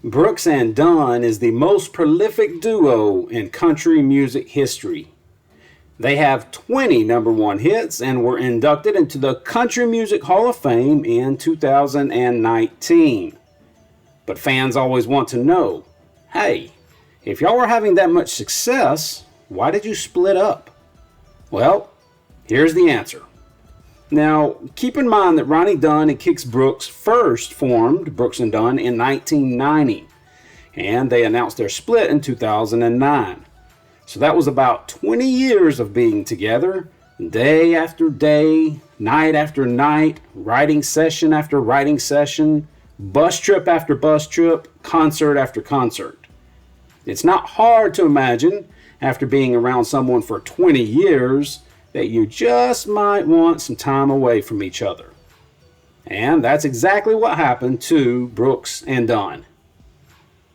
Brooks and Dunn is the most prolific duo in country music history. They have 20 number one hits and were inducted into the Country Music Hall of Fame in 2019. But fans always want to know, hey, if y'all were having that much success, why did you split up? Well, here's the answer. Now, keep in mind that Ronnie Dunn and Kix Brooks first formed Brooks and Dunn in 1990, and they announced their split in 2009. So that was about 20 years of being together, day after day, night after night, writing session after writing session, bus trip after bus trip, concert after concert. It's not hard to imagine, after being around someone for 20 years, that you just might want some time away from each other. And that's exactly what happened to Brooks and Dunn.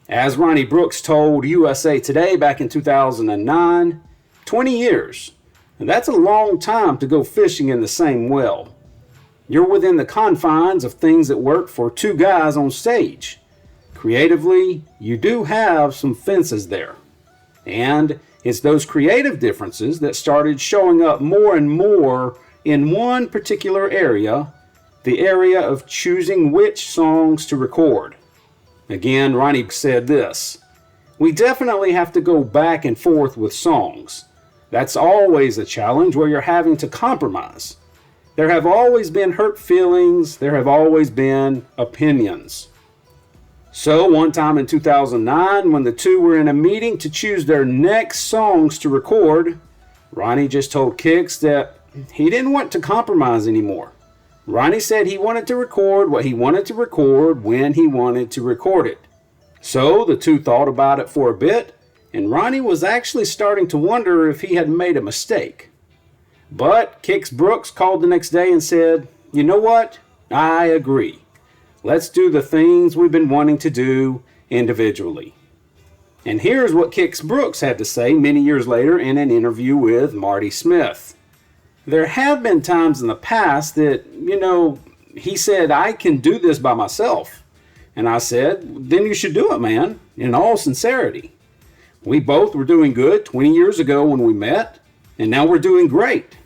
As Ronnie Brooks told USA Today back in 2009, 20 years. And that's a long time to go fishing in the same well. You're within the confines of things that work for two guys on stage. Creatively, you do have some fences there. And it's those creative differences that started showing up more and more in one particular area, the area of choosing which songs to record. Again, Ronnie said this, "We definitely have to go back and forth with songs. That's always a challenge where you're having to compromise. There have always been hurt feelings, there have always been opinions." So one time in 2009, when the two were in a meeting to choose their next songs to record, Ronnie just told Kix that he didn't want to compromise anymore. Ronnie said he wanted to record what he wanted to record when he wanted to record it. So the two thought about it for a bit, and Ronnie was actually starting to wonder if he had made a mistake. But Kix Brooks called the next day and said, "You know what? I agree. Let's do the things we've been wanting to do individually." And here's what Kix Brooks had to say many years later in an interview with Marty Smith. "There have been times in the past that, he said, I can do this by myself. And I said, then you should do it, man, in all sincerity. We both were doing good 20 years ago when we met, and now we're doing great.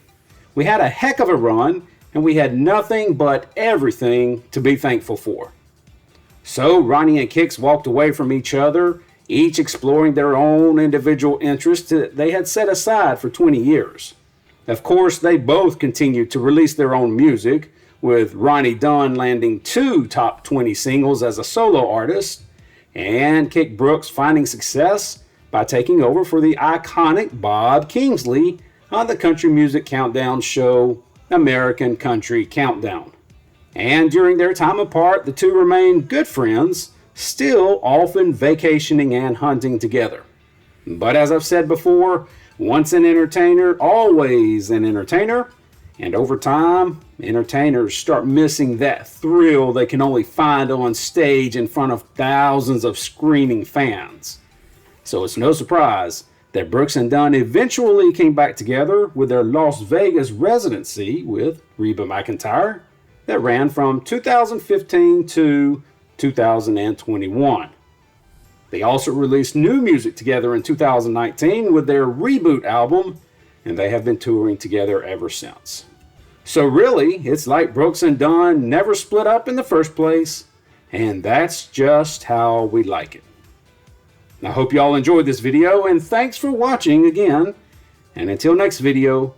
We had a heck of a run, and we had nothing but everything to be thankful for." So Ronnie and Kix walked away from each other, each exploring their own individual interests that they had set aside for 20 years. Of course, they both continued to release their own music, with Ronnie Dunn landing 2 top 20 singles as a solo artist, and Kix Brooks finding success by taking over for the iconic Bob Kingsley on the country music countdown show American Country Countdown. And during their time apart, the two remained good friends, still often vacationing and hunting together. But as I've said before, once an entertainer, always an entertainer, and over time, entertainers start missing that thrill they can only find on stage in front of thousands of screaming fans. So it's no surprise that Brooks and Dunn eventually came back together with their Las Vegas residency with Reba McEntire that ran from 2015 to 2021. They also released new music together in 2019 with their Reboot album, and they have been touring together ever since. So really, it's like Brooks and Dunn never split up in the first place, and that's just how we like it. I hope y'all enjoyed this video, and thanks for watching again. And until next video,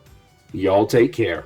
y'all take care.